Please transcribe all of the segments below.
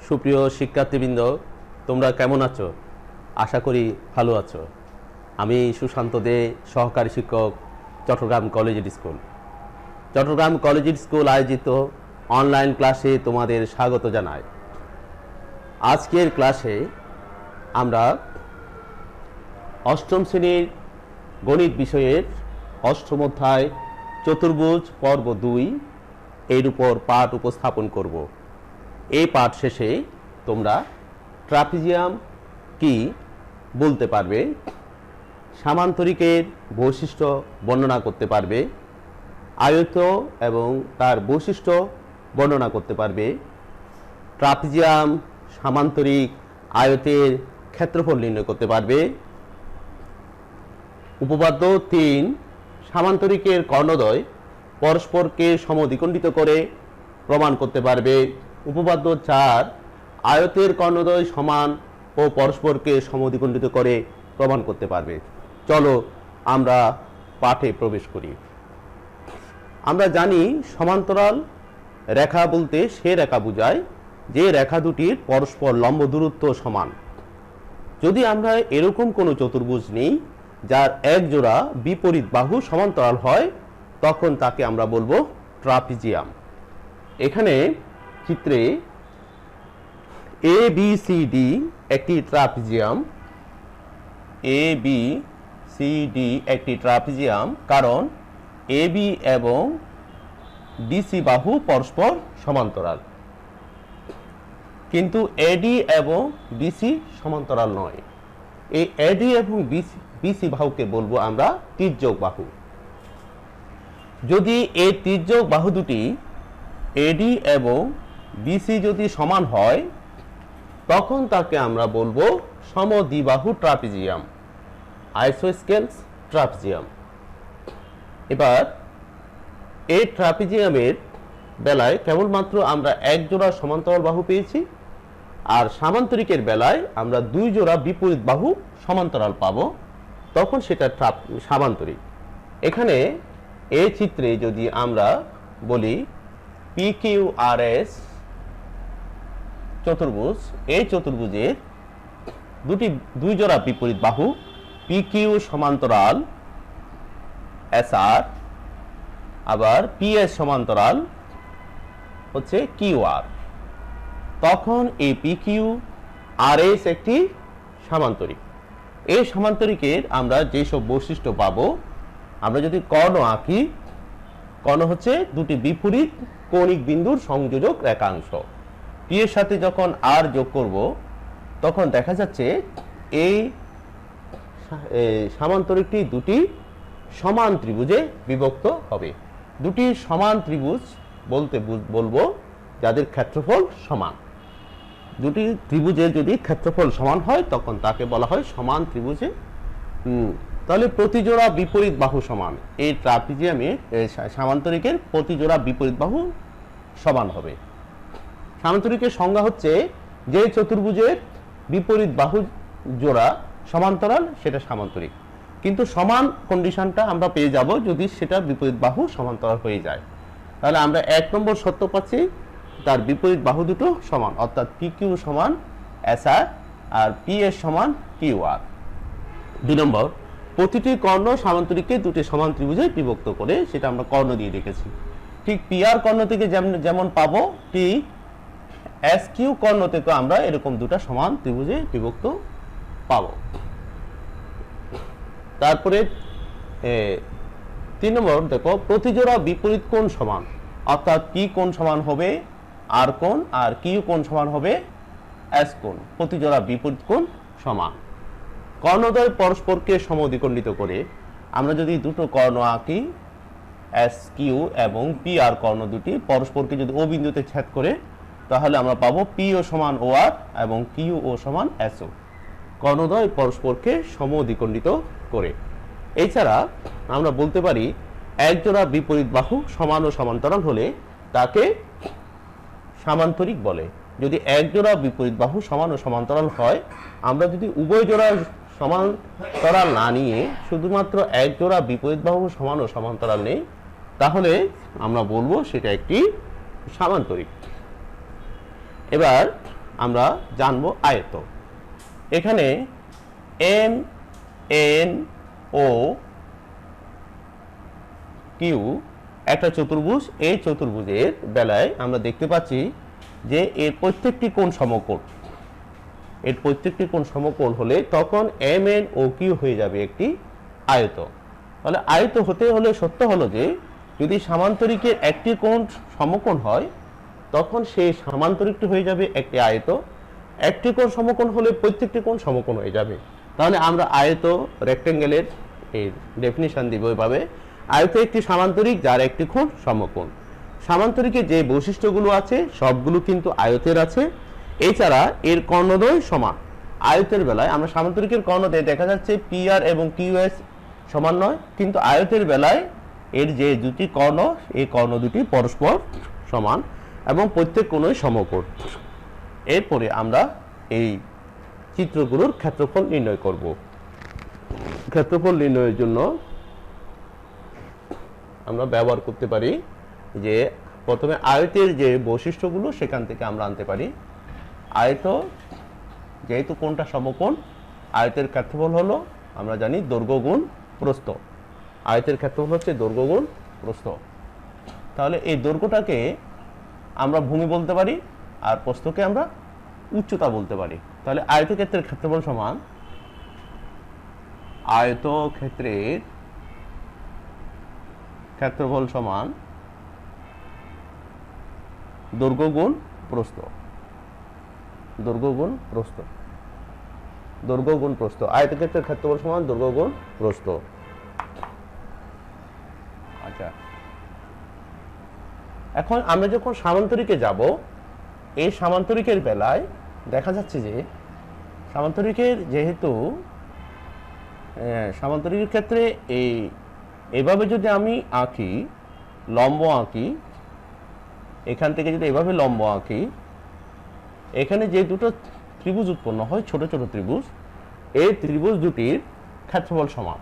সুপ্রিয় শিক্ষার্থীবৃন্দ, তোমরা কেমন আছো? আশা করি ভালো আছো। আমি সুশান্ত দে, সহকারী শিক্ষক, Chittagong collegiate school. Chittagong collegiate school আয়োজিত অনলাইন ক্লাসে তোমাদের স্বাগত জানাই। আজকের ক্লাসে আমরা অষ্টম শ্রেণীর গণিত বিষয়ের অষ্টম অধ্যায় চতুর্ভুজ পর্ব 2 এর উপর পাঠ উপস্থাপন করব। এই পাঠ শেষে তোমরা ট্রাপিজিয়াম কি বলতে পারবে, সামান্তরিকের বৈশিষ্ট্য বর্ণনা করতে পারবে, আয়ত এবং তার বৈশিষ্ট্য বর্ণনা করতে পারবে, ট্রাপিজিয়াম, সামান্তরিক, আয়তের ক্ষেত্রফল নির্ণয় করতে পারবে। উপপাদ্য 3, সামান্তরিকের কর্ণদ্বয় পরস্পরকে সমদ্বিখণ্ডিত করে প্রমাণ করতে পারবে। উপপাদ্য 4, আয়তের কর্ণদ্বয় সমান ও পরস্পরকে সমদ্বিখণ্ডিত করে প্রমাণ করতে পারবে। চলো আমরা পাঠে প্রবেশ করি। আমরা জানি সমান্তরাল রেখা বলতে সে রেখা বোঝায় যে রেখা দুটির পরস্পর লম্ব দূরত্ব সমান। যদি আমরা এরকম কোনো চতুর্ভুজ নিই যার এক জোড়া বিপরীত বাহু সমান্তরাল হয়, তখন তাকে আমরা বলবো ট্রাপিজিয়াম। এখানে চিত্রে ABCD একটি ট্রাপিজিয়াম। ABCD একটি ট্রাপিজিয়াম কারণ AB এবং BC বাহু পরস্পর সমান্তরাল, কিন্তু AD এবং BC সমান্তরাল নয়। এই AD এবং BC বাহুকে বলবো আমরা তির্যক বাহু। যদি এই তির্যক বাহু দুটি AD এবং BC যদি সমান হয়, তখন তাকে আমরা বলবো সমদ্বিবাহু ট্রাপিজিয়াম, আইসোস্কেলস ট্রাপিজিয়াম। এবার এই ট্রাপিজিয়ামের বেলায় কেবলমাত্র আমরা এক জোড়া সমান্তরাল বাহু পেয়েছি, আর সামান্তরিকের বেলায় আমরা দুই জোড়া বিপরীত বাহু সমান্তরাল পাবো, তখন সেটা সামান্তরিক। এখানে এই চিত্রে যদি আমরা বলি PQRS চতুর্ভুজ, এই চতুর্ভুজের দুই জোড়া বিপরীত বাহু PQ সমান্তরাল SR, আবার PS সমান্তরাল হচ্ছে QR, তখন এই PQRS একটি সামান্তরিক। এই সামান্তরিকের আমরা যেসব বৈশিষ্ট্য পাবো, আমরা যদি কর্ণ আঁকি, কর্ণ হচ্ছে দুটি বিপরীত কৌণিক বিন্দুর সংযোজক রেখাংশ। P এর সাথে যখন R যোগ করব, তখন দেখা যাচ্ছে এই সামান্তরিকটি দুটি সমান ত্রিভুজে বিভক্ত হবে। দুটি সমান ত্রিভুজ বলতে বলবো যাদের ক্ষেত্রফল সমান। দুটি ত্রিভুজের যদি ক্ষেত্রফল সমান হয়, তখন তাকে বলা হয় সমান ত্রিভুজে। তাহলে প্রতিজোড়া বিপরীত বাহু সমান। এই ট্রাপিজিয়ামের সামান্তরিকের প্রতিজোড়া বিপরীত বাহু সমান হবে। সামান্তরিকের সংজ্ঞা হচ্ছে যে চতুর্ভুজের বিপরীত বাহু জোড়া সমান্তরাল, সেটা সামান্তরিক। কিন্তু সমান কন্ডিশনটা আমরা পেয়ে যাব যদি সেটা বিপরীত বাহু সমান্তরাল হয়ে যায়। তাহলে আমরা 1 নম্বর সত্য পাচ্ছি, তার বিপরীত বাহু দুটো সমান, অর্থাৎ PQ সমান SR আর PS সমান QR। 2 নম্বর, প্রতিটি কর্ণ সামান্তরিককে দুটি সমান ত্রিভুজে বিভক্ত করে, সেটা আমরা কর্ণ দিয়ে রেখেছি। ঠিক PR কর্ণ থেকে যেমন পাবো, ঠিক SQ কর্ণ থেকে আমরা এরকম দুটা সমান ত্রিভুজে বিভক্ত পাবো। তারপরে 3 নম্বর দেখো, প্রতিজোড়া বিপরীত কোণ সমান, অর্থাৎ P কোণ সমান হবে R কোণ, আর Q কোণ সমান হবে S কোণ। প্রতিজোড়া বিপরীত কোণ সমান। কর্ণদ্বয় পরস্পরকে সমদ্বিখণ্ডিত করে আমরা যদি দুটো কর্ণ আঁকি, SQ এবং PR কর্ণ দুটি পরস্পরকে যদি O বিন্দুতে ছেদ করে, তাহলে আমরা পাবো PO সমান OR এবং QO সমান SO। কর্ণদ্বয় পরস্পরকে সমদ্বিখণ্ডিত করে। এছাড়া আমরা বলতে পারি এক জোড়া বিপরীত বাহু সমান ও সমান্তরাল হলে তাকে সামান্তরিক বলে। যদি এক জোড়া বিপরীত বাহু সমান ও সমান্তরাল হয়, আমরা যদি উভয় জোড়া সমান্তরাল না নিয়ে শুধুমাত্র এক জোড়া বিপরীত বাহু সমান ও সমান্তরাল নেই, তাহলে আমরা বলবো সেটা একটি সামান্তরিক। এবার আমরা জানব আয়ত। এখানে এম এন ও কিউ একটা চতুর্ভুজ। এই চতুর্ভুজের বেলায় আমরা দেখতে পাচ্ছি যে এর প্রত্যেকটি কোণ সমকোণ। এর প্রত্যেকটি কোণ সমকোণ হলে তখন এম এন ও কিউ হয়ে যাবে একটি আয়ত। তাহলে আয়ত হতে হলে সত্য হলো যে যদি সামান্তরিকের একটি কোণ সমকোণ হয় তখন সেই সামান্তরিকটি হয়ে যাবে একটি আয়ত। একটি কোণ সমকোণ হলে প্রত্যেকটি কোণ সমকোণ হয়ে যাবে। তাহলে আমরা আয়ত রেক্টেঙ্গেলের এর ডেফিনিশন দিব এভাবে, আয়ত একটি সামান্তরিক যার একটি কোণ সমকোণ। সামান্তরিকের যে বৈশিষ্ট্যগুলো আছে সবগুলো কিন্তু আয়তের আছে। এছাড়া এর কর্ণদ্বয় সমান। আয়তের বেলায় আমরা সামান্তরিকের কর্ণদ্বয় দেখা যাচ্ছে পি আর এবং কিউ এস সমান নয়, কিন্তু আয়তের বেলায় এর যে দুটি কর্ণ এই কর্ণ দুটি পরস্পর সমান এবং প্রত্যেক কোণই সমকোণ। এরপরে আমরা এই চিত্রগুলোর ক্ষেত্রফল নির্ণয় করব। ক্ষেত্রফল নির্ণয়ের জন্য আমরা ব্যবহার করতে পারি যে প্রথমে আয়তের যে বৈশিষ্ট্যগুলো সেখান থেকে আমরা আনতে পারি। আয়ত যেহেতু কোণটা সমকোণ, আয়তের ক্ষেত্রফল হলো আমরা জানি দৈর্ঘ্য গুণ প্রস্থ। আয়তের ক্ষেত্রফল হচ্ছে দৈর্ঘ্য গুণ প্রস্থ। তাহলে এই দৈর্ঘ্যটাকে আমরা ভূমি বলতে পারি আর প্রস্থকে আমরা উচ্চতা বলতে পারি। তাহলে আয়তক্ষেত্রের ক্ষেত্রফল সমান আয়তক্ষেত্রের ক্ষেত্রফল সমান দৈর্ঘ্য গুণ প্রস্থ। দৈর্ঘ্য গুণ প্রস্থ। দৈর্ঘ্য গুণ প্রস্থ। আয়তক্ষেত্রের ক্ষেত্রফল সমান দৈর্ঘ্য গুণ প্রস্থ। আচ্ছা, এখন আমরা যখন সামান্তরিকে যাব, এই সামান্তরিকের বেলায় দেখা যাচ্ছে যে সামান্তরিকের যেহেতু সামান্তরিকের ক্ষেত্রে এভাবে যদি আমি আঁকি, লম্ব আঁকি, এখান থেকে যদি এভাবে লম্ব আঁকি, এখানে যে দুটো ত্রিভুজ উৎপন্ন হয় ছোট ছোট ত্রিভুজ, এই ত্রিভুজ দুটির ক্ষেত্রফল সমান।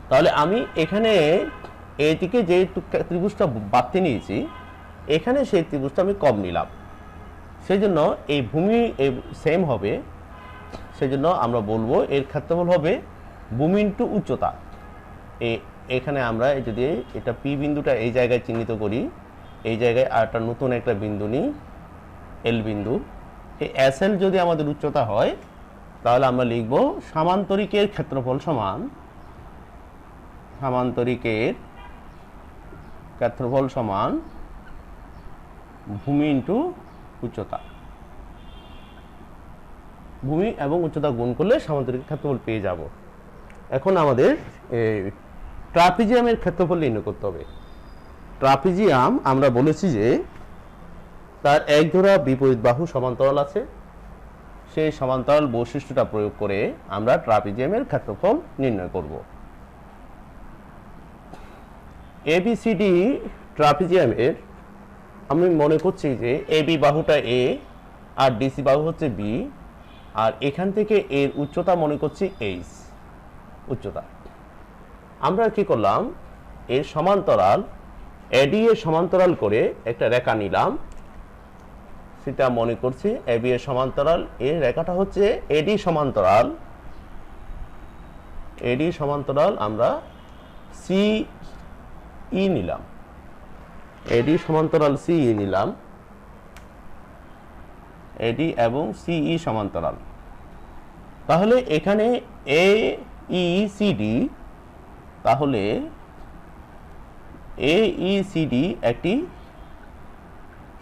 তাহলে আমি এখানে এইদিকে যে ত্রিভুজটা বাড়তে নিয়েছি, এখানে সেই ত্রিভুজটা আমি কম নিলাম, সেই জন্য এই ভূমি সেম হবে। সেই জন্য আমরা বলবো এর ক্ষেত্রফল হবে ভূমি ইন্টু উচ্চতা। এখানে আমরা যদি এটা পি বিন্দুটা এই জায়গায় চিহ্নিত করি, এই জায়গায় আর একটা নতুন একটা বিন্দু নিই, এল বিন্দু। এই এস এল যদি আমাদের উচ্চতা হয় তাহলে আমরা লিখব সামান্তরিকের ক্ষেত্রফল সমান সামান্তরিকের ক্ষেত্রফল সমান ভূমি ইন্টু উচ্চতা। ভূমি এবং উচ্চতা গুণ করলে সামান্তরিকের ক্ষেত্রফল পেয়ে যাব। এখন আমাদের ট্রাপিজিয়ামের ক্ষেত্রফল নির্ণয় করতে হবে। ট্রাপিজিয়াম আমরা বলেছি যে তার এক ধরা বিপরীত বাহু সমান্তরাল আছে। সেই সমান্তরাল বৈশিষ্ট্যটা প্রয়োগ করে আমরা ট্রাপিজিয়ামের ক্ষেত্রফল নির্ণয় করব। এবিসিডি ট্রাপিজিয়ামের আমি মনে করছি যে এবি বাহুটা এ আর ডিসি বাহু হচ্ছে বি, আর এখান থেকে এর উচ্চতা মনে করছি এইচ উচ্চতা। আমরা কি করলাম, এর সমান্তরাল এডি এর সমান্তরাল করে একটা রেখা নিলাম, সেটা মনে করছি এবি এর সমান্তরাল। এর রেখাটা হচ্ছে এডি সমান্তরাল। এডি সমান্তরাল আমরা সি ই নিলাম, এডি সমান্তরাল সি ই নিলাম, এডি এবং সিই সমান্তরাল। তাহলে এখানে এ ই সি ডি, তাহলে এ ই সি ডি একটি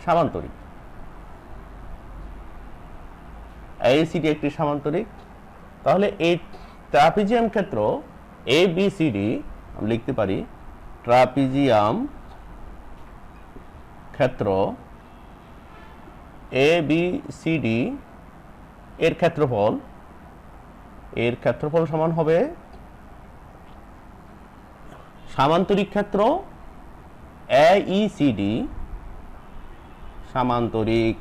সামান্তরিক। এসিডি একটি সামান্তরিক। তাহলে এই ট্রাপিজিয়াম ক্ষেত্র এ বি সি ডি আমরা লিখতে পারি ট্রাপিজিয়াম ক্ষেত্র এ বি সি ডি এর ক্ষেত্রফল সমান হবে সামান্তরিক ক্ষেত্র এ ই সি ডি, সামান্তরিক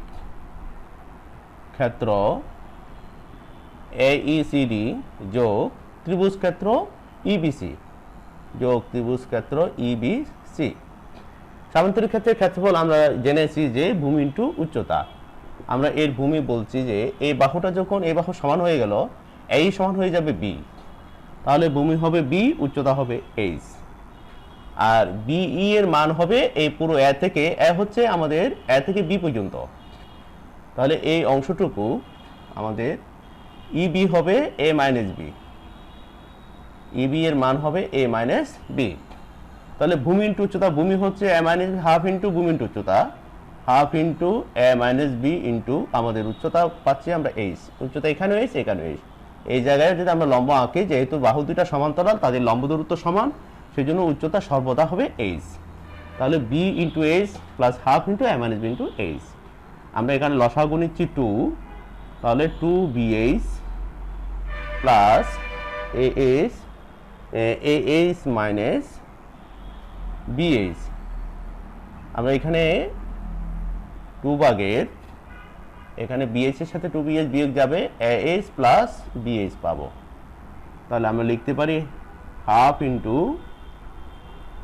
ক্ষেত্র এ ই সি ডি যোগ ত্রিভুজ ক্ষেত্র ইবিসি যোগ ত্রিভুজ ক্ষেত্র ইবিসি। সামান্তরিক ক্ষেত্রের ক্ষেত্রফল আমরা জেনেছি যে ভূমি ইন্টু উচ্চতা। আমরা এর ভূমি বলছি যে এই বাহুটা যখন এই বাহু সমান হয়ে গেল, এই সমান হয়ে যাবে বি, তাহলে ভূমি হবে বি, উচ্চতা হবে এইচ। আর বিই এর মান হবে এই পুরো এ থেকে, এ হচ্ছে আমাদের এ থেকে বি পর্যন্ত, তাহলে এই অংশটুকু আমাদের ইবি হবে এ মাইনাস বি, ইবি এর মান হবে এ মাইনাস বি। তাহলে ভূমি ইন্টু উচ্চতা, ভূমি হচ্ছে এ মাইনাস হাফ ইন্টু ভূমি ইন্টু উচ্চতা, half into A minus B into আমাদের উচ্চতা পাচ্ছি আমরা এইচ, উচ্চতা এখানেও এইচ এখানেও এইচ। এই জায়গায় যদি আমরা লম্ব আঁকি, যেহেতু বাহু দুইটা সমান্তরাল তাদের লম্ব দূরত্ব সমান, সেই জন্য উচ্চতা সর্বদা হবে এইচ। তাহলে B into H plus half into A minus B into H. আমরা এখানে লসাগু নিচ্ছি 2, তাহলে 2bh plus AH minus BH। আমরা এখানে 2 ভাগের, এখানে BH এর সাথে 2bh বিয়োগ যাবে, AH প্লাস BH পাবো। তাহলে আমরা লিখতে পারি half into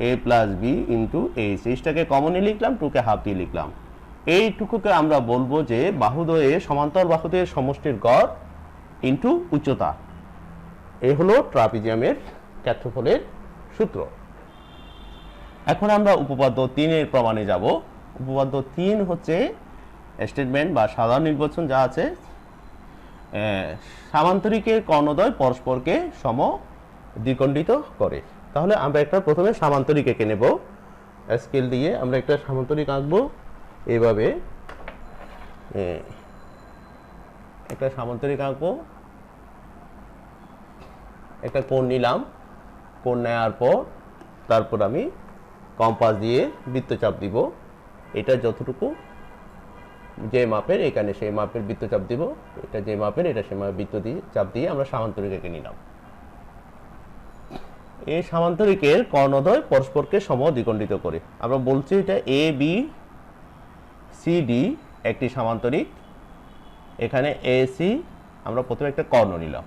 A plus B into H. এইচটাকে কমনে লিখলাম, 2কে হাফ দিয়ে লিখলাম। এইটুকুকে আমরা বলবো যে বাহুদ্বয়ে সমান্তরাল বাহুদ্বয়ের সমষ্টির গড় ইন্টু উচ্চতা। এই হলো ট্রাপিজিয়ামের ক্ষেত্রফলের সূত্র। এখন আমরা উপপাদ্য 3 এর প্রমাণে যাব। উপপাদ্য 3 হচ্ছে স্টেটমেন্ট বা সাধারণ নির্বাচন যা আছে, সামান্তরিকের কর্ণদ্বয় পরস্পরকে সম দ্বিখণ্ডিত করে। তাহলে আমরা একটা প্রথমে সামান্তরিক এঁকে নেব, স্কেল দিয়ে আমরা একটা সামান্তরিক আঁকবো। এইভাবে একটা সামান্তরিক আঁকবো, একটা কোণ নিলাম, কোণ নেওয়ার পর তারপর আমি কম্পাস দিয়ে বৃত্তচাপ দিব। এটা যতটুকু যে মাপের, এখানে সেই মাপের বৃত্তচাপ দিব, এটা যে মাপের এটা সেই মাপের বৃত্ত দিয়ে চাপ দিয়ে আমরা সামান্তরিক এঁকে নিলাম। এই সামান্তরিকের কর্ণদ্বয় পরস্পরকে সম দ্বিখণ্ডিত করে। আমরা বলছি এটা এ বি সি ডি একটি সামান্তরিক। এখানে এ সি আমরা প্রথমে একটা কর্ণ নিলাম।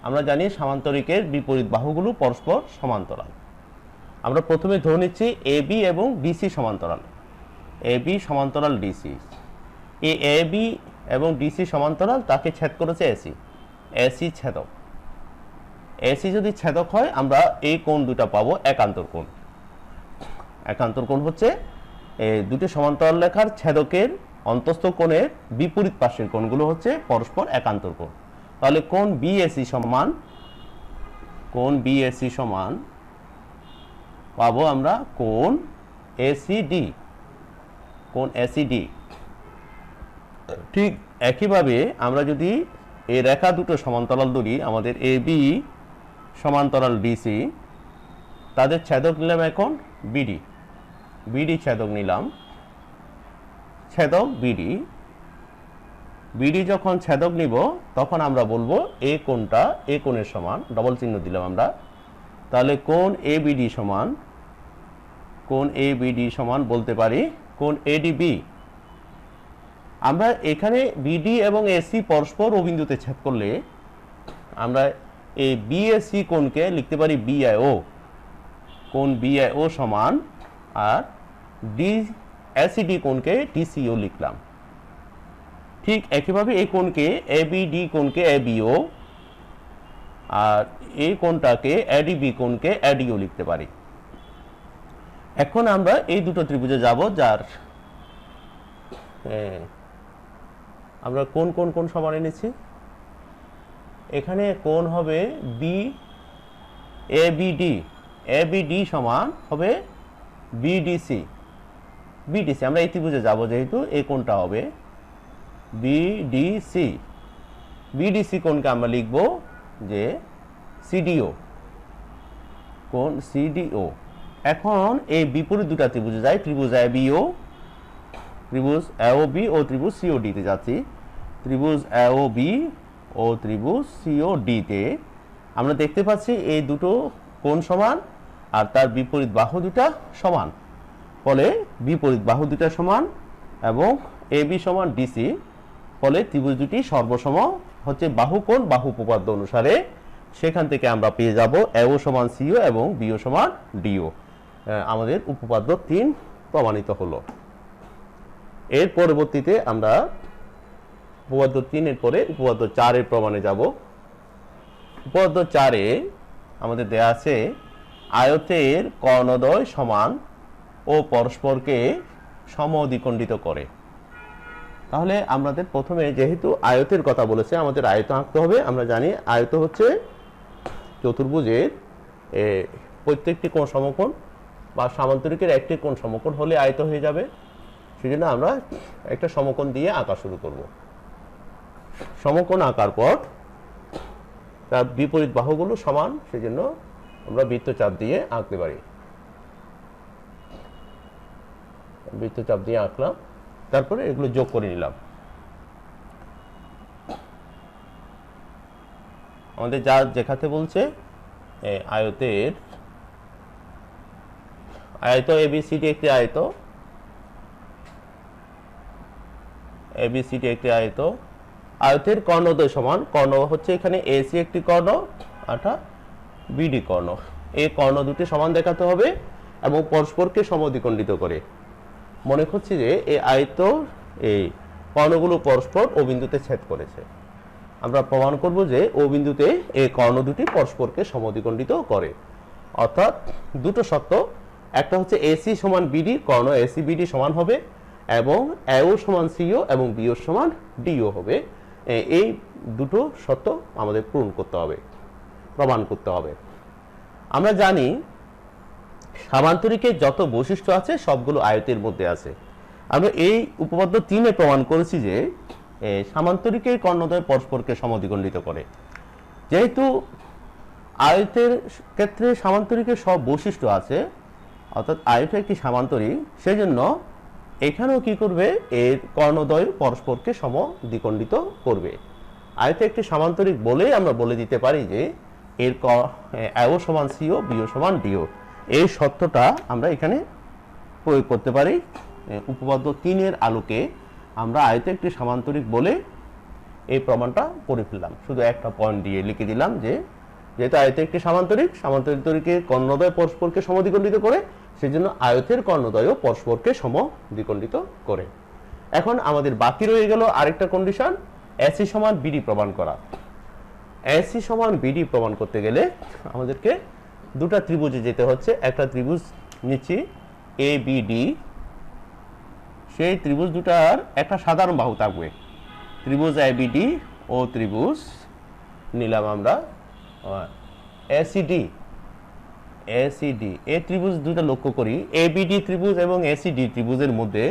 আমরা জানি সামান্তরিকের বিপরীত বাহুগুলো পরস্পর সমান্তরাল। আমরা প্রথমে ধরে নিচ্ছি এ বি এবং ডিসি সমান্তরাল, এ বি সমান্তরাল ডিসি। এই এ বি এবং ডিসি সমান্তরাল, তাকে ছেদ করেছে এসি, এসি ছেদক। এসি যদি ছেদক হয় আমরা এই কোণ দুটা পাবো একান্তর কোণ। একান্তর কোণ হচ্ছে এই দুটি সমান্তরাল রেখার ছেদকের অন্তস্থ কোণের বিপরীত পাশের কোণগুলো হচ্ছে পরস্পর একান্তর কোণ। তাহলে কোণ বিএসি সমান, কোণ বিএসি সমান পাবো আমরা কোণ এসিডি, কোণ এসিডি। ঠিক একইভাবে আমরা যদি এই রেখা দুটো সমান্তরাল ধরি, আমাদের এ বি সমান্তরাল ডিসি, তাদের ছেদক নিলাম এখন বিডি, বিডি ছেদক নিলাম, ছেদক বিডি। বিডি যখন ছেদক নিব তখন আমরা বলবো এ কোণটা এ কোণের সমান, ডবল চিহ্ন দিলাম আমরা। তাহলে কোণ এ বিডি সমান, কোণ এ বিডি সমান বলতে পারি কোণ এডিবি। আমরা এখানে বিডি এবং এসি পরস্পর ও বিন্দুতে ছেদ করলে আমরা এই বিএসি কোণকে লিখতে পারি বিআইও, কোণ বিআইও সমান, আর ডি এসিডি কোণকে ডিসিও লিখলাম। ঠিক একইভাবে এই কোণকে এবিডি কোণকে এবিও, আর এই কোণটাকে এডিবি কোণকে এডিও লিখতে পারি। এখন আমরা এই দুটো ত্রিভুজে যাব, যার আমরা কোন কোন কোণ সমান এনেছি। এখানে কোণ হবে বি এবিডি, এবিডি সমান হবে বিডিসি, বিডিসি। আমরা এই ত্রিভুজে যাব যেহেতু এই কোণটা হবে বিডিসি। বিডিসি কোণকে আমরা লিখব যে সিডিও, কোণ সিডিও। এখন এই বিপরীত দুটা ত্রিভুজে যাই, ত্রিভুজ এবিও, ত্রিভুজ এওবি ও ত্রিভুজ সিওডি তে যাচ্ছি। ত্রিভুজ এওবি ও ত্রিভুজ সিওডি তে আমরা দেখতে পাচ্ছি এই দুটো কোণ সমান আর তার বিপরীত বাহু দুটা সমান, ফলে বিপরীত বাহু দুটা সমান এবং এবি সমান ডিসি, ফলে ত্রিভুজ দুটি সর্বসম হচ্ছে বাহু কোণ বাহু উপপাদ্য অনুসারে। সেখান থেকে আমরা পেয়ে যাব এও সমান সিও এবং বিও সমান ডিও। আমাদের উপপাদ্য 3 প্রমাণিত হলো। এর পরবর্তীতে আমরা উপপাদ্য 3 এর পরে উপপাদ্য 4 এর প্রমাণে যাব। উপপাদ্য 4 এ আমাদের দেয়া আছে আয়তের কর্ণদ্বয় সমান ও পরস্পরকে সমদ্বিখণ্ডিত করে। তাহলে আমাদের প্রথমে যেহেতু আয়তের কথা বলেছে, আমাদের আয়ত আঁকতে হবে। আমরা জানি আয়ত হচ্ছে চতুর্ভুজের প্রত্যেকটি কোণ সমকোণ বা সামান্তরিকের একটি কোণ সমকোণ হলে আয়ত হয়ে যাবে। সেজন্য আমরা একটা সমকোণ দিয়ে আঁকা শুরু করব। সমকোণ আঁকার পর তার বিপরীত বাহুগুলো সমান, সেজন্য আমরা বৃত্তচাপ দিয়ে আঁকতে পারি। বৃত্তচাপ দিয়ে আঁকলাম, তারপরে এগুলো যোগ করে নিলাম। আমাদের যা দেখাতে বলছে আয়তের আয়ত এবিসিডি একটি আয়ত, এবিসিডি একটি আয়ত। আয়তের কর্ণদ্বয় সমান, কর্ণ হচ্ছে এখানে এসি একটি কর্ণ, অর্থাৎ বিডি কর্ণ। এই কর্ণ দুটি সমান দেখাতে হবে এবং পরস্পরকে সমদ্বিখণ্ডিত করে। মনে করছি যে এই আয়ত এই কর্ণগুলো পরস্পর ও বিন্দুতে ছেদ করেছে। আমরা প্রমাণ করব যে ও বিন্দুতে এই কর্ণ দুটি পরস্পরকে সমদ্বিখণ্ডিত করে। অর্থাৎ দুটো শর্ত, একটা হচ্ছে এসি সমান বিডি, কর্ণ এসি বিডি সমান হবে, এবং এও সমান সিও এবং বিও সমান ডিও হবে। এই দুটো শর্ত আমাদের পূরণ করতে হবে, প্রমাণ করতে হবে। আমরা জানি সামান্তরিকের যত বৈশিষ্ট্য আছে সবগুলো আয়তের মধ্যে আছে। আমরা এই উপপাদ্য 3 এ প্রমাণ করেছি যে সামান্তরিকের কর্ণদ্বয় পরস্পরকে সমদ্বিখণ্ডিত করে। যেহেতু আয়তের ক্ষেত্রে সামান্তরিকের সব বৈশিষ্ট্য আছে, অর্থাৎ আয়ত একটি সামান্তরিক, সেজন্য এখানেও কি করবে, এর কর্ণদ্বয় পরস্পরকে সমদ্বিখণ্ডিত করবে। আয়ত একটি সামান্তরিক বলেই আমরা বলে দিতে পারি যে এর এও সমান সিও, বিও সমান ডিও। এই সত্যটা আমরা এখানে প্রয়োগ করতে পারি। উপপাদ্য 3 এর আলোকে আমরা আয়ত একটি সামান্তরিক বলে এই প্রমাণটা করে ফেললাম। শুধু একটা পয়েন্ট দিয়ে লিখে দিলাম যে যেহেতু আয়ত একটি সামান্তরিক, সামান্তরিকের কর্ণদ্বয় পরস্পরকে সমদ্বিখণ্ডিত করে, সেজন্য আয়তের কর্ণদ্বয়ও পরস্পরকে সমদ্বিখণ্ডিত করে। এখন আমাদের বাকি রয়ে গেল আরেকটা কন্ডিশন, এসি সমান বিডি প্রমাণ করা। এসি সমান বিডি প্রমাণ করতে গেলে আমাদেরকে দুটা ত্রিভুজে যেতে হচ্ছে। একটা ত্রিভুজ নিচ্ছি এ বি ডি, সেই ত্রিভুজ দুটার একটা সাধারণ বাহু থাকবে। ত্রিভুজ এ বি ডি ও ত্রিভুজ নিলাম আমরা এসিডি। এসিডি এই ত্রিভুজ দুটো লক্ষ্য করি। এবিডি ত্রিভুজ এবং এসিডি ত্রিভুজের মধ্যে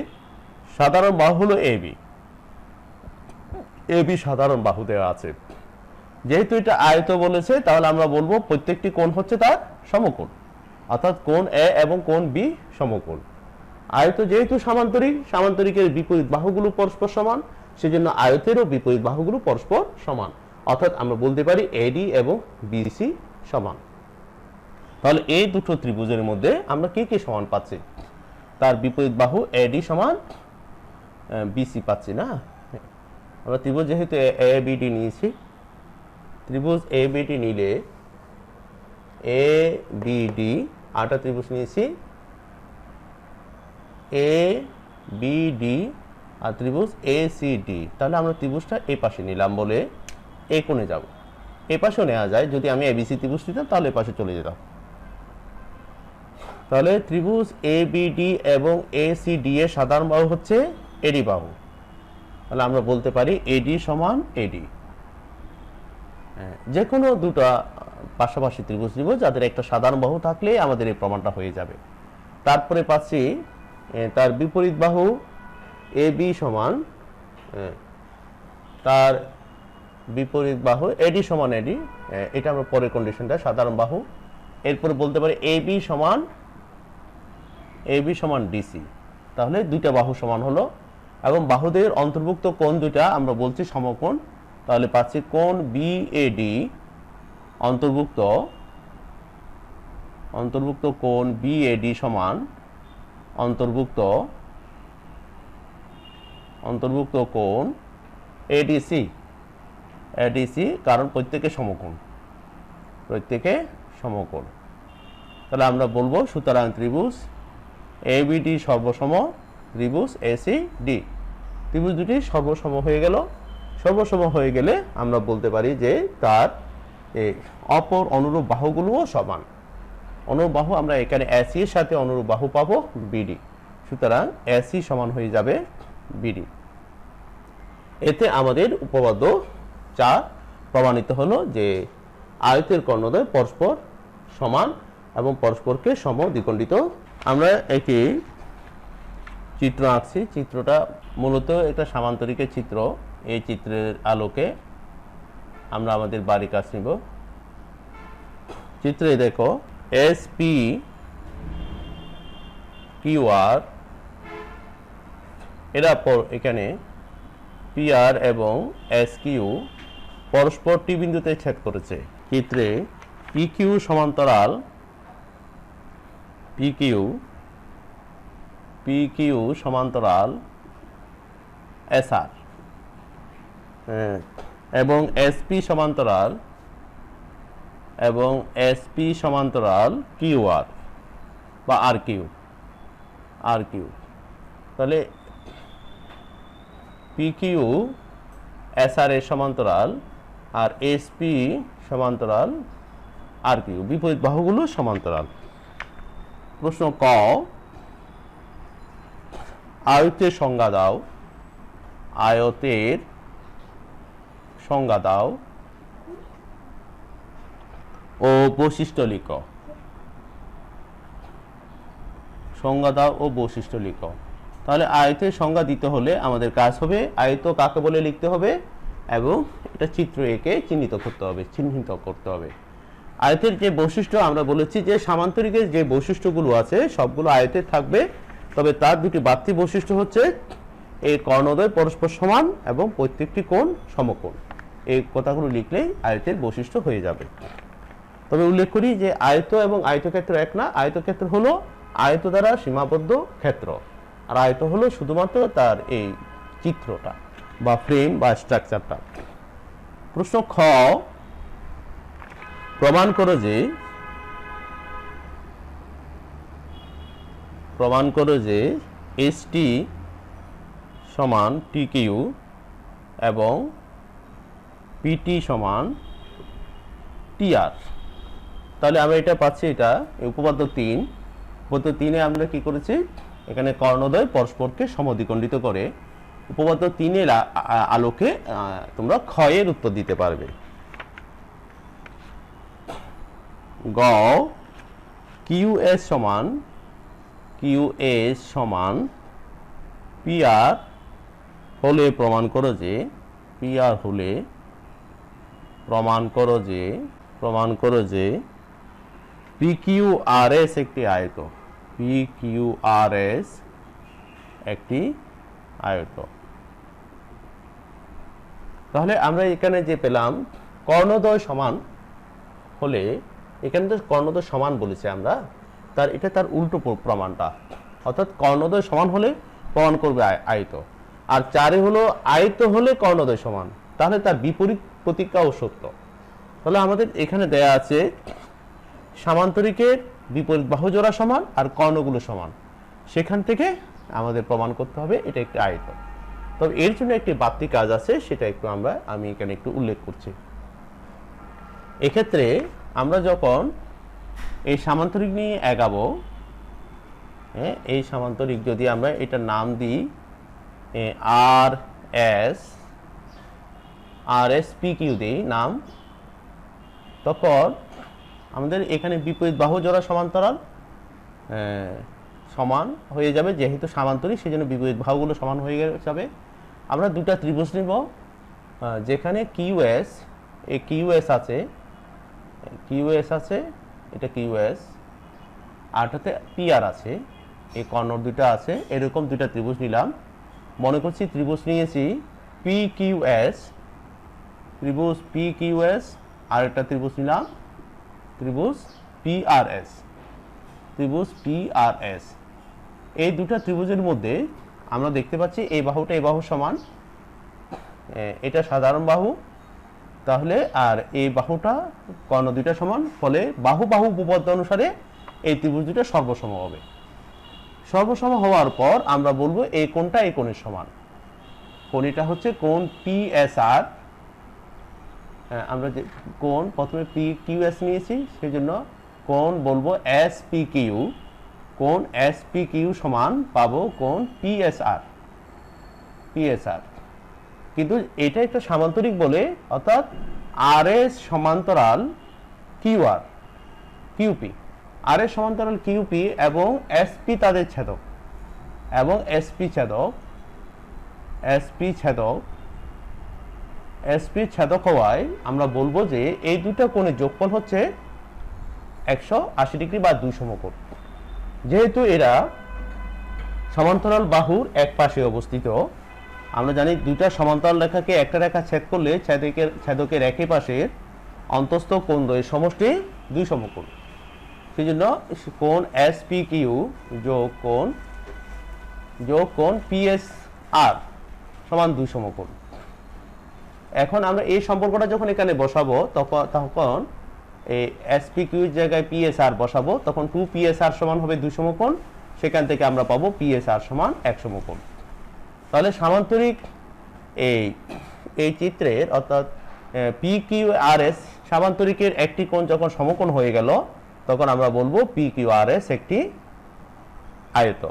সাধারণ বাহু হলো এবি। এবি সাধারণ বাহু দেওয়া আছে। যেহেতু এটা আয়ত বলেছে, তাহলে আমরা বলবো প্রত্যেকটি কোণ হচ্ছে তার সমকোণ, অর্থাৎ কোণ এ এবং কোণ বি সমকোণ। আয়ত যেহেতু সামান্তরিক, সামান্তরিকের বিপরীত বাহুগুলো পরস্পর সমান, সেজন্য আয়তেরও বিপরীত বাহুগুলো পরস্পর সমান। অর্থাৎ আমরা বলতে পারি এডি এবং বিসি সমান। তাহলে এই দুটো ত্রিভুজের মধ্যে আমরা কি কি সমান পাচ্ছি? তার বিপরীত বাহু এডি সমান বিসি পাচ্ছি না। আমরা ত্রিভুজ যেহেতু এ বিডি নিয়েছি, ত্রিভুজ এ বিডি নিলে এ বিডি আটা ত্রিভুজ নিয়েছি, এ বিডি আর ত্রিভুজ এ সি ডি। তাহলে আমরা ত্রিভুজটা এই পাশে নিলাম বলে এই কোণে যাব। এ পাশেও নেওয়া যায়, যদি আমি এবিসি ত্রিভুজ নিতাম তাহলে এ পাশে চলে যেতাম। তাহলে ত্রিভুজ এ বিডি এবং এ সি ডি এর সাধারণ বাহু হচ্ছে এডি বাহু। তাহলে আমরা বলতে পারি এডি সমান এডি। যে কোনো দুটো পাশাপাশি ত্রিভুজ নিব যাদের একটা সাধারণ বাহু থাকলে আমাদের এই প্রমাণটা হয়ে যাবে। তারপরে পাচ্ছি তার বিপরীত বাহু এ বি সমান তার বিপরীত বাহু এডি সমান এডি। এটা আমরা পরের কন্ডিশনটা সাধারণ বাহু। এরপরে বলতে পারি এ বি সমান ডিসি। তাহলে দুইটা বাহু সমান হলো এবং বাহুদের অন্তর্ভুক্ত কোণ দুটা আমরা বলছি সমকোণ। তাহলে পাচ্ছি কোণ বিএডি অন্তর্ভুক্ত কোণ বিএডি সমান অন্তর্ভুক্ত কোণ এডিসি। কারণ প্রত্যেকে সমকোণ। তাহলে আমরা বলবো সুতরাং ত্রিভুজ এবিডি সর্বসম ত্রিভুজ এসি ডি, ত্রিভুজ দুটি সর্বসম হয়ে গেল। সর্বসম হয়ে গেলে আমরা বলতে পারি যে তার অপর অনুরূপ বাহুগুলোও সমান। অনুরূপ বাহু আমরা এখানে এসি এর সাথে অনুরূপ বাহু পাবো বিডি, সুতরাং এসি সমান হয়ে যাবে বিডি। এতে আমাদের উপপাদ্য 4 প্রমাণিত হলো যে আয়তের কর্ণদ্বয় পরস্পর সমান এবং পরস্পরকে সমদ্বিখণ্ডিত। আমরা একটি চিত্র আঁকছি, চিত্রটা মূলত একটা সামান্তরিকের চিত্র। এই চিত্রের আলোকে আমরা আমাদের বাড়ির কাজ নিব। চিত্রে দেখো এস পি কিউ আর, এরা এখানে পি আর এবং এস কিউ পরস্পর টি বিন্দুতে ছেদ করেছে। চিত্রে পি কিউ সমান্তরাল পি কিউ সমান্তরাল এস আর এবং এসপি সমান্তরাল কিউ আর বা আর কিউ। তাহলে পি কিউ এস আর এর সমান্তরাল আর এসপি সমান্তরাল আর কিউ, বিপরীত বাহুগুলো সমান্তরাল। প্রশ্ন ক, আয়তের সংজ্ঞা দাও। আয়তের সংজ্ঞা দাও ও বৈশিষ্ট্য লিখো। সংজ্ঞা দাও ও বৈশিষ্ট্য লিখো। তাহলে আয়তের সংজ্ঞা দিতে হলে আমাদের কাজ হবে আয়ত কাকে বলে লিখতে হবে এবং এটা চিত্র এঁকে চিহ্নিত করতে হবে। আয়তের যে বৈশিষ্ট্য আমরা বলেছি যে সামান্তরিকের যে বৈশিষ্ট্যগুলো আছে সবগুলো আয়তের থাকবে, তবে তার দুটি বাড়তি বৈশিষ্ট্য হচ্ছে এই কর্ণদ্বয় পরস্পর সমান এবং প্রত্যেকটি কোণ সমকোণ। এই কথাগুলো লিখলেই আয়তের বৈশিষ্ট্য হয়ে যাবে। তবে উল্লেখ করি যে আয়ত এবং আয়তক্ষেত্র এক না। আয়তক্ষেত্র হলো আয়ত দ্বারা সীমাবদ্ধ ক্ষেত্র, আর আয়ত হলো শুধুমাত্র তার এই চিত্রটা বা ফ্রেম বা স্ট্রাকচারটা। প্রশ্ন খ, প্রমাণ করো যে এস টি সমান টি কিউ এবং পিটি সমান টি আর। তাহলে আমরা এটা পাচ্ছি, এটা উপপাদ্য 3। উপপাদ্য 3-এ আমরা কি করেছি, এখানে কর্ণদ্বয় পরস্পরকে সমদ্বিখণ্ডিত করে উপপাদ্য 3-এর আলোকে তোমরা ক্ষয়ের উত্তর দিতে পারবে। গ, কিউএস সমান পি আর হলে প্রমাণ করো যে পি কিউ আর এস একটি আয়ত। তাহলে আমরা এখানে যে পেলাম কর্ণদ্বয় সমান হলে, এখানে তো কর্ণদ্বয় সমান বলেছি আমরা, তার উল্টো প্রমাণটা, অর্থাৎ কর্ণদ্বয় সমান হলে প্রমাণ করবে আয়ত। আর 4-এ হলো আয়ত হলে কর্ণদ্বয় সমান, তাহলে তার বিপরীত প্রতিক্রিয়াও সত্য। তাহলে আমাদের এখানে দেয়া আছে সামান্তরিকের বিপরীত বাহু জোড়া সমান আর কর্ণগুলো সমান, সেখান থেকে আমাদের প্রমাণ করতে হবে এটা একটি আয়ত। তবে এর জন্য একটি বাড়তি কাজ আছে, সেটা আমি এখানে একটু উল্লেখ করছি। এক্ষেত্রে আমরা যখন এই সামান্তরিক নিয়ে এগাবো, এই সামান্তরিক যদি আমরা এটার নাম দিই আর এস পি কিউ দিই নাম, তখন আমাদের এখানে বিপরীত বাহু জোড়া সমান্তরাল সমান হয়ে যাবে। যেহেতু সামান্তরিক সেই জন্য বিপরীত বাহুগুলো সমান হয়ে যাবে। আমরা দুটা ত্রিভুজ নিব, যেখানে কিউএস আছে, এটা কিউএস, আরটাতে পিআর আছে, এই কর্ণ দুটা আছে। এরকম দুটা ত্রিভুজ নিলাম। মনে করছি ত্রিভুজ নিয়েছি পি কিউএস, আর একটা ত্রিভুজ নিলাম ত্রিভুজ পিআরএস। এই দুটা ত্রিভুজের মধ্যে আমরা দেখতে পাচ্ছি এই বাহুটা এই বাহু সমান, এটা সাধারণ বাহু, তাহলে আর এই বাহুটা কর্ণ দুইটা সমান, ফলে বাহু উপপাদ্য অনুসারে এই ত্রিভুজ দুটা সর্বসম হবে। সর্বসম হওয়ার পর আমরা বলবো এই কোণটা এই কোণের সমান। কোণটা হচ্ছে কোণ পিএসআর। আমরা যে কোণ প্রথমে পি কিউ এস নিয়েছি, সেই জন্য কোণ বলবো এস পি কিউ। কোণ এস পি কিউ সমান পাবো কোণ পিএসআর। পিএসআর কিন্তু এটা একটা সামান্তরিক বলে, অর্থাৎ আর এস সমান্তরাল কিউআর কিউপি। আর এস সমান্তরাল কিউপি এবং এসপি তাদের ছেদক, এবং এসপি ছেদক এসপি ছেদক এসপি ছেদক হওয়ায় আমরা বলবো যে এই দুটো কোণের যোগফল হচ্ছে 180 ডিগ্রি বা 2 সমকোণ। যেহেতু এরা সমান্তরাল বাহুর এক পাশে অবস্থিত, আমরা জানি দুইটা সমান্তরাল রেখাকে একটা রেখা ছেদ করলে ছেদকের একই পাশের অন্তস্থ কোণ দ্বয়ের সমষ্টি 2 সমকোণ। সেই জন্য কোণ এস পি কিউ যোগ কোণ পিএসআর সমান 2 সমকোণ। এখন আমরা এই সম্পর্কটা যখন এখানে বসাবো তখন এই এস পি কিউর জায়গায় পিএসআর বসাবো, তখন 2 পিএসআর সমান হবে 2 সমকোণ। সেখান থেকে আমরা পাবো পিএসআর সমান 1 সমকোণ। তাহলে সামান্তরিক এই চিত্রের অর্থাৎ পি কিউ আর এস সামান্তরিকের একটি কোণ যখন সমকোণ হয়ে গেল, তখন আমরা বলবো পি কিউ আর এস একটি আয়ত।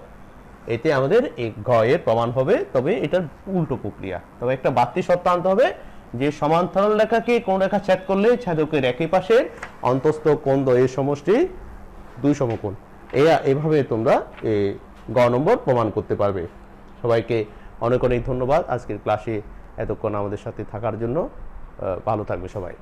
এতে আমাদের ঘ এর প্রমাণ হবে। তবে এটার উল্টো প্রক্রিয়া, তবে একটা বাড়তি শর্ত আনতে হবে যে সমান্তরাল রেখাকে কোন রেখা ছেদ করলে ছেদকের একই পাশের অন্তস্থ কোণ দ্বয়ের সমষ্টি 2 সমকোণ। এভাবে তোমরা গ নম্বর প্রমাণ করতে পারবে। সবাইকে অনেক অনেক ধন্যবাদ আজকের ক্লাসে এতক্ষণ আমাদের সাথে থাকার জন্য। ভালো থাকবে সবাই।